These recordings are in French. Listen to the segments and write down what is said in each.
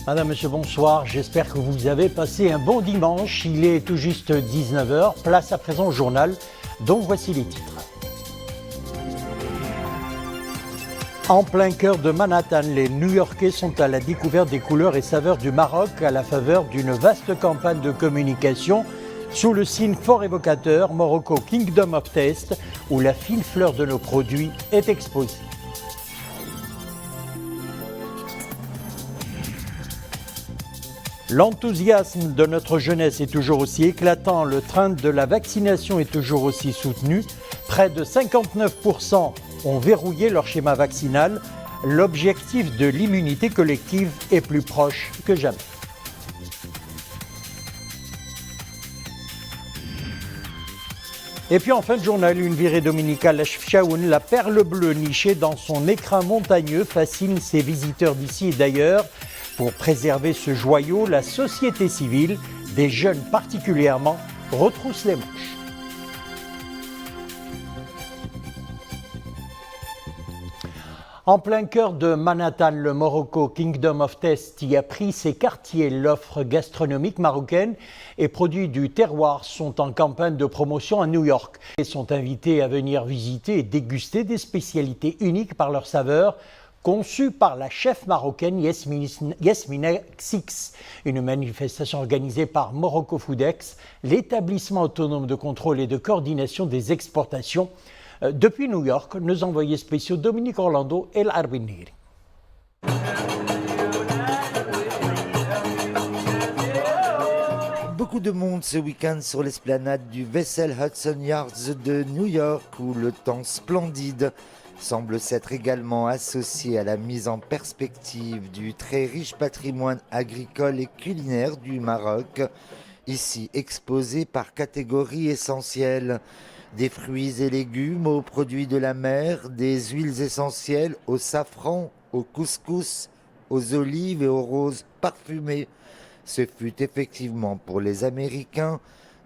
Madame, Monsieur, bonsoir. J'espère que vous avez passé un bon dimanche. Il est tout juste 19h. Place à présent au journal, dont voici les titres. En plein cœur de Manhattan, les New-Yorkais sont à la découverte des couleurs et saveurs du Maroc à la faveur d'une vaste campagne de communication sous le signe fort évocateur Morocco Kingdom of Taste, où la fine fleur de nos produits est exposée. L'enthousiasme de notre jeunesse est toujours aussi éclatant, le train de la vaccination est toujours aussi soutenu. Près de 59% ont verrouillé leur schéma vaccinal. L'objectif de l'immunité collective est plus proche que jamais. Et puis en fin de journal, une virée dominicale à Chefchaouen, la perle bleue nichée dans son écrin montagneux fascine ses visiteurs d'ici et d'ailleurs. Pour préserver ce joyau, la société civile, des jeunes particulièrement, retrousse les manches. En plein cœur de Manhattan, le Morocco Kingdom of Taste y a pris ses quartiers. L'offre gastronomique marocaine et produits du terroir sont en campagne de promotion à New York et sont invités à venir visiter et déguster des spécialités uniques par leur saveur, conçue par la chef marocaine Yasmina Six. Une manifestation organisée par Morocco Foodex, l'établissement autonome de contrôle et de coordination des exportations. Depuis New York, nos envoyés spéciaux Dominique Orlando et l'Arbiniri. Beaucoup de monde ce week-end sur l'esplanade du Vessel Hudson Yards de New York, où le temps splendide semble s'être également associé à la mise en perspective du très riche patrimoine agricole et culinaire du Maroc, ici exposé par catégories essentielles. Des fruits et légumes aux produits de la mer, des huiles essentielles au safran, au couscous, aux olives et aux roses parfumées. Ce fut effectivement pour les Américains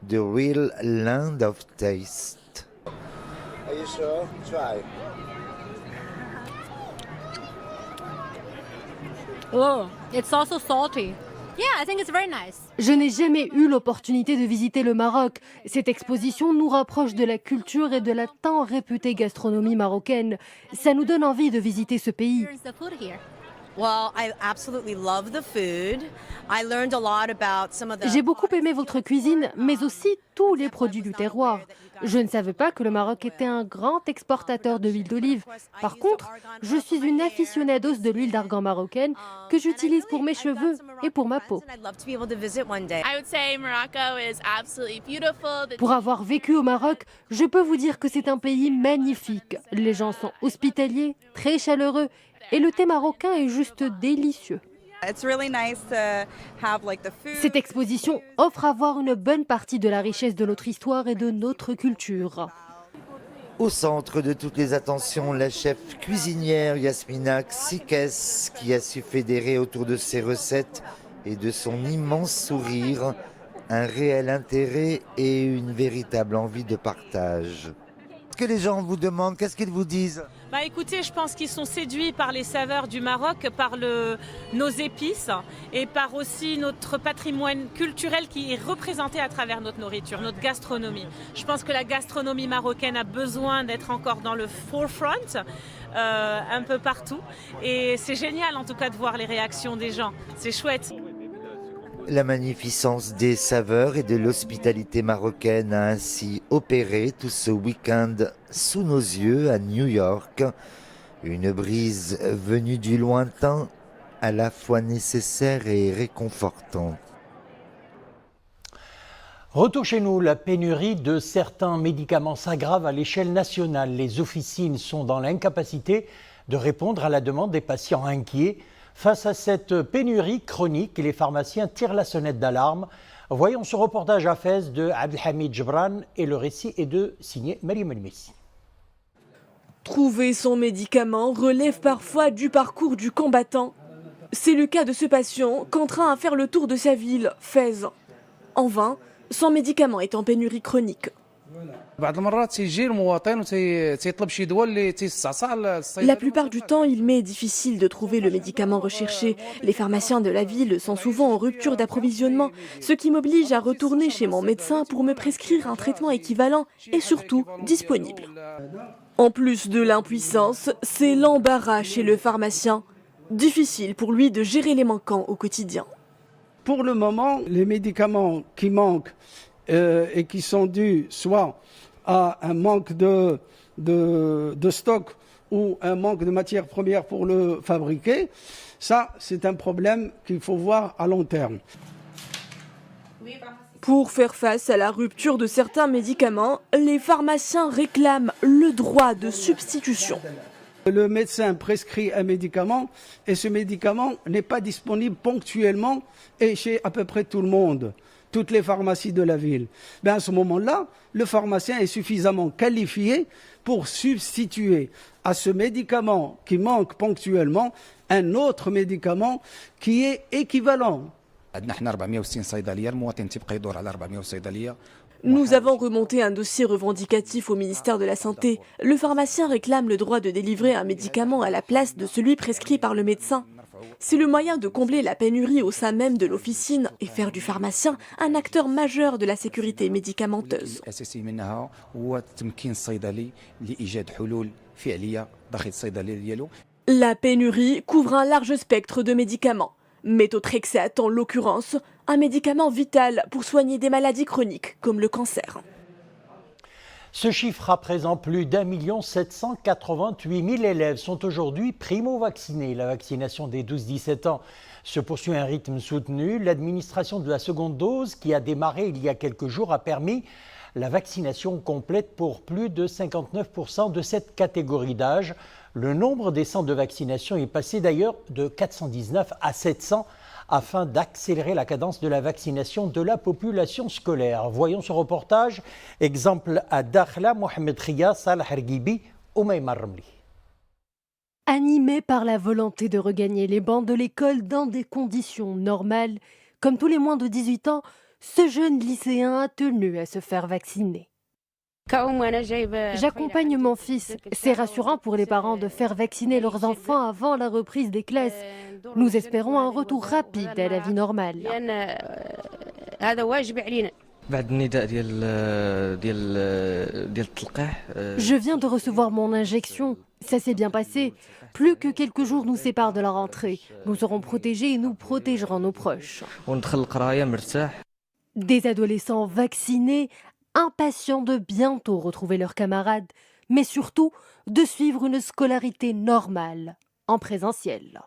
The Real Land of Taste. Are you sure? Try. Oh, it's also salty. Yeah, I think it's very nice. Je n'ai jamais eu l'opportunité de visiter le Maroc. Cette exposition nous rapproche de la culture et de la tant réputée gastronomie marocaine. Ça nous donne envie de visiter ce pays. Here's the food here. Well, I absolutely love the food. I learned a lot about some of the... J'ai beaucoup aimé votre cuisine, mais aussi tous les produits du terroir. Je ne savais pas que le Maroc était un grand exportateur de l'huile d'olive. Par contre, je suis une aficionados de l'huile d'argan marocaine que j'utilise pour mes cheveux et pour ma peau. Pour avoir vécu au Maroc, je peux vous dire que c'est un pays magnifique. Les gens sont hospitaliers, très chaleureux et le thé marocain est juste délicieux. Cette exposition offre à voir une bonne partie de la richesse de notre histoire et de notre culture. Au centre de toutes les attentions, la chef cuisinière Yasmina Six, qui a su fédérer autour de ses recettes et de son immense sourire un réel intérêt et une véritable envie de partage. Qu'est-ce que les gens vous demandent? Qu'est-ce qu'ils vous disent? Écoutez, je pense qu'ils sont séduits par les saveurs du Maroc, par nos épices et par aussi notre patrimoine culturel qui est représenté à travers notre nourriture, notre gastronomie. Je pense que la gastronomie marocaine a besoin d'être encore dans le forefront, un peu partout. Et c'est génial en tout cas de voir les réactions des gens. C'est chouette. La magnificence des saveurs et de l'hospitalité marocaine a ainsi opéré tout ce week-end sous nos yeux à New York. Une brise venue du lointain, à la fois nécessaire et réconfortante. Retour chez nous, la pénurie de certains médicaments s'aggrave à l'échelle nationale. Les officines sont dans l'incapacité de répondre à la demande des patients inquiets. Face à cette pénurie chronique, les pharmaciens tirent la sonnette d'alarme. Voyons ce reportage à Fès de Abdelhamid Jebran et le récit est signé Marie Messi. Trouver son médicament relève parfois du parcours du combattant. C'est le cas de ce patient contraint à faire le tour de sa ville, Fès. En vain, son médicament est en pénurie chronique. La plupart du temps, il m'est difficile de trouver le médicament recherché. Les pharmaciens de la ville sont souvent en rupture d'approvisionnement, ce qui m'oblige à retourner chez mon médecin pour me prescrire un traitement équivalent et surtout disponible. En plus de l'impuissance, c'est l'embarras chez le pharmacien. Difficile pour lui de gérer les manquants au quotidien. Pour le moment, les médicaments qui manquent et qui sont dus soit à un manque de stock ou un manque de matières premières pour le fabriquer, ça c'est un problème qu'il faut voir à long terme. Pour faire face à la rupture de certains médicaments, les pharmaciens réclament le droit de substitution. Le médecin prescrit un médicament et ce médicament n'est pas disponible ponctuellement et chez à peu près tout le monde, toutes les pharmacies de la ville. À ce moment-là, le pharmacien est suffisamment qualifié pour substituer à ce médicament qui manque ponctuellement un autre médicament qui est équivalent. Nous avons remonté un dossier revendicatif au ministère de la Santé. Le pharmacien réclame le droit de délivrer un médicament à la place de celui prescrit par le médecin. C'est le moyen de combler la pénurie au sein même de l'officine et faire du pharmacien un acteur majeur de la sécurité médicamenteuse. La pénurie couvre un large spectre de médicaments. Méthotrexate en l'occurrence, un médicament vital pour soigner des maladies chroniques comme le cancer. Ce chiffre à présent, plus d'1 788 000 élèves sont aujourd'hui primo-vaccinés. La vaccination des 12-17 ans se poursuit à un rythme soutenu. L'administration de la seconde dose, qui a démarré il y a quelques jours, a permis la vaccination complète pour plus de 59% de cette catégorie d'âge. Le nombre des centres de vaccination est passé d'ailleurs de 419 à 700 afin d'accélérer la cadence de la vaccination de la population scolaire. Voyons ce reportage. Exemple à Dakhla, Mohamed Ria, Salah Hargibi, Oumaïma Ramli. Animé par la volonté de regagner les bancs de l'école dans des conditions normales, comme tous les moins de 18 ans, ce jeune lycéen a tenu à se faire vacciner. J'accompagne mon fils. C'est rassurant pour les parents de faire vacciner leurs enfants avant la reprise des classes. Nous espérons un retour rapide à la vie normale. Je viens de recevoir mon injection. Ça s'est bien passé. Plus que quelques jours nous séparent de la rentrée. Nous serons protégés et nous protégerons nos proches. Des adolescents vaccinés, impatients de bientôt retrouver leurs camarades, mais surtout de suivre une scolarité normale, en présentiel.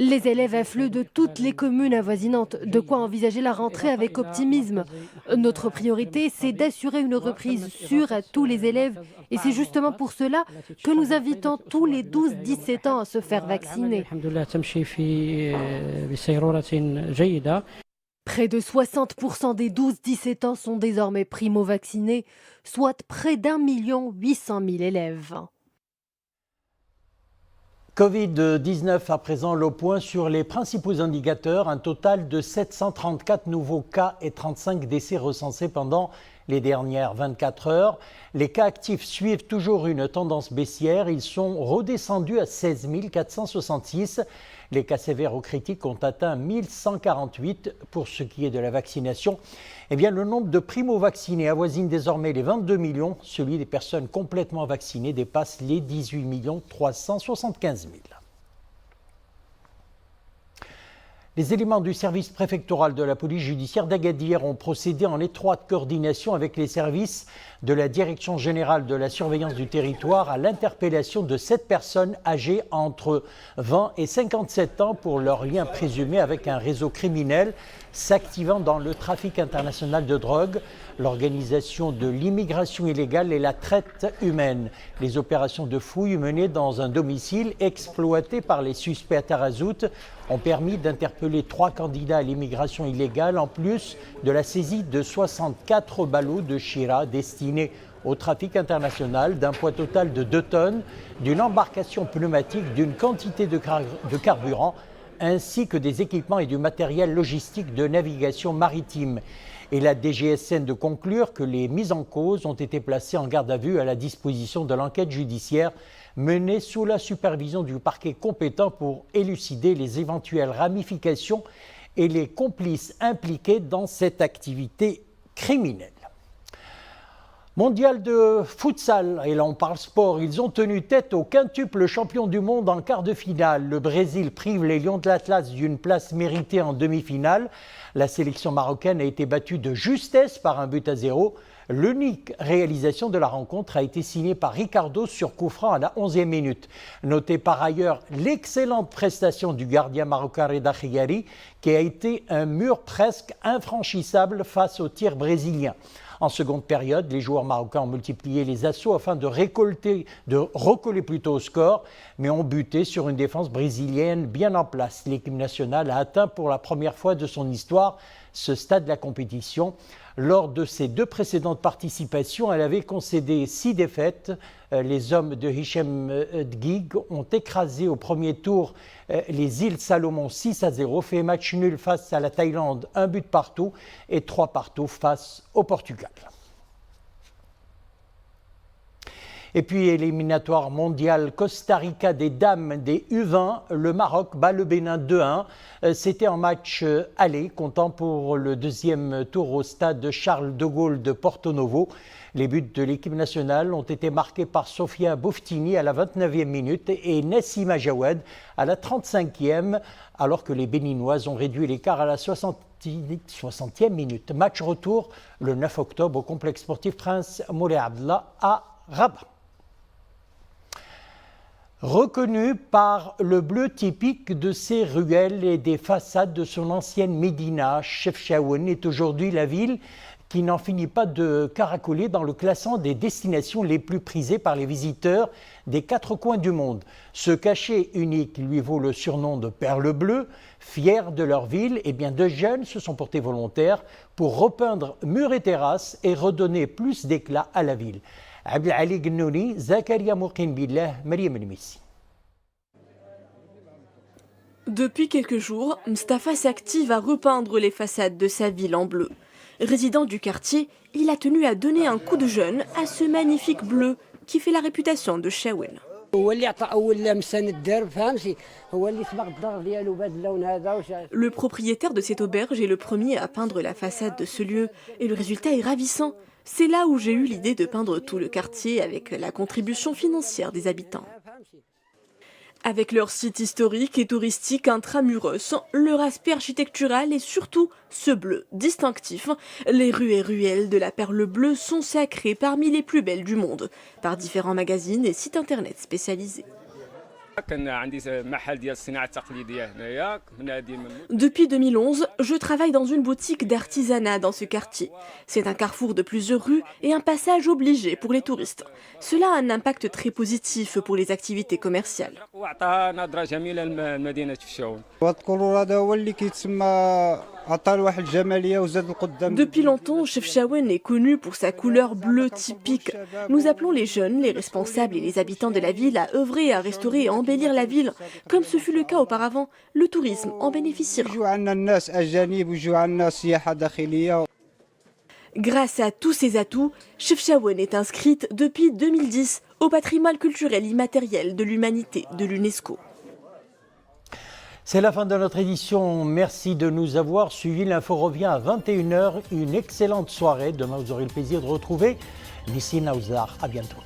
Les élèves affluent de toutes les communes avoisinantes, de quoi envisager la rentrée avec optimisme. Notre priorité, c'est d'assurer une reprise sûre à tous les élèves, et c'est justement pour cela que nous invitons tous les 12-17 ans à se faire vacciner. Près de 60% des 12-17 ans sont désormais primo-vaccinés, soit près d'1 800 000 élèves. Covid-19 à présent, le point sur les principaux indicateurs. Un total de 734 nouveaux cas et 35 décès recensés pendant les dernières 24 heures. Les cas actifs suivent toujours une tendance baissière. Ils sont redescendus à 16 466. Les cas sévères ou critiques ont atteint 1148. Pour ce qui est de la vaccination, le nombre de primo-vaccinés avoisine désormais les 22 millions. Celui des personnes complètement vaccinées dépasse les 18 375 000. Les éléments du service préfectoral de la police judiciaire d'Agadir ont procédé en étroite coordination avec les services de la Direction générale de la surveillance du territoire à l'interpellation de 7 personnes âgées entre 20 et 57 ans pour leur lien présumé avec un réseau criminel s'activant dans le trafic international de drogue, l'organisation de l'immigration illégale et la traite humaine. Les opérations de fouille menées dans un domicile exploité par les suspects à Tarazout ont permis d'interpeller 3 candidats à l'immigration illégale, en plus de la saisie de 64 ballots de Shira destinés au trafic international, d'un poids total de 2 tonnes, d'une embarcation pneumatique, d'une quantité de carburant ainsi que des équipements et du matériel logistique de navigation maritime. Et la DGSN de conclure que les mis en cause ont été placés en garde à vue à la disposition de l'enquête judiciaire menée sous la supervision du parquet compétent pour élucider les éventuelles ramifications et les complices impliqués dans cette activité criminelle. Mondial de futsal, et là on parle sport, ils ont tenu tête au quintuple champion du monde en quart de finale. Le Brésil prive les Lions de l'Atlas d'une place méritée en demi-finale. La sélection marocaine a été battue de justesse par 1-0. L'unique réalisation de la rencontre a été signée par Ricardo sur coup franc à la 11e minute. Notez par ailleurs l'excellente prestation du gardien marocain Reda Khiyari, qui a été un mur presque infranchissable face au tir brésilien. En seconde période, les joueurs marocains ont multiplié les assauts afin de recoller plutôt au score, mais ont buté sur une défense brésilienne bien en place. L'équipe nationale a atteint pour la première fois de son histoire ce stade de la compétition. Lors de ses deux précédentes participations, elle avait concédé 6 défaites. Les hommes de Hichem Dgig ont écrasé au premier tour les îles Salomon 6-0, fait match nul face à la Thaïlande, 1 but partout et 3 partout face au Portugal. Et puis, éliminatoire mondial Costa Rica des dames des U20, le Maroc bat le Bénin 2-1. C'était en match aller, comptant pour le deuxième tour au stade Charles de Gaulle de Porto Novo. Les buts de l'équipe nationale ont été marqués par Sofia Bouftini à la 29e minute et Nassima Jawed à la 35e, alors que les Béninoises ont réduit l'écart à la 60e minute. Match retour le 9 octobre au complexe sportif Prince Moulay Abdallah à Rabat. Reconnu par le bleu typique de ses ruelles et des façades de son ancienne médina, Chefchaouen est aujourd'hui la ville qui n'en finit pas de caracoler dans le classement des destinations les plus prisées par les visiteurs des 4 coins du monde. Ce cachet unique lui vaut le surnom de Perle Bleue. Fiers de leur ville, et bien de jeunes se sont portés volontaires pour repeindre murs et terrasses et redonner plus d'éclat à la ville. Abdelali Gnouni, Zakaria Moukin Billah, Mariam El-Missi. Depuis quelques jours, Mustapha s'active à repeindre les façades de sa ville en bleu. Résident du quartier, il a tenu à donner un coup de jeune à ce magnifique bleu qui fait la réputation de Chaouen. Le propriétaire de cette auberge est le premier à peindre la façade de ce lieu et le résultat est ravissant. C'est là où j'ai eu l'idée de peindre tout le quartier avec la contribution financière des habitants. Avec leur site historique et touristique intramuros, leur aspect architectural et surtout ce bleu distinctif, les rues et ruelles de la Perle Bleue sont sacrées parmi les plus belles du monde par différents magazines et sites internet spécialisés. Depuis 2011, je travaille dans une boutique d'artisanat dans ce quartier. C'est un carrefour de plusieurs rues et un passage obligé pour les touristes. Cela a un impact très positif pour les activités commerciales. Depuis longtemps, Chefchaouen est connu pour sa couleur bleue typique. Nous appelons les jeunes, les responsables et les habitants de la ville à œuvrer à restaurer et embellir la ville, comme ce fut le cas auparavant. Le tourisme en bénéficiera. Grâce à tous ces atouts, Chefchaouen est inscrite depuis 2010 au patrimoine culturel immatériel de l'humanité de l'UNESCO. C'est la fin de notre édition. Merci de nous avoir suivis. L'info revient à 21h. Une excellente soirée. Demain, vous aurez le plaisir de retrouver Nissi Naouzar. À bientôt.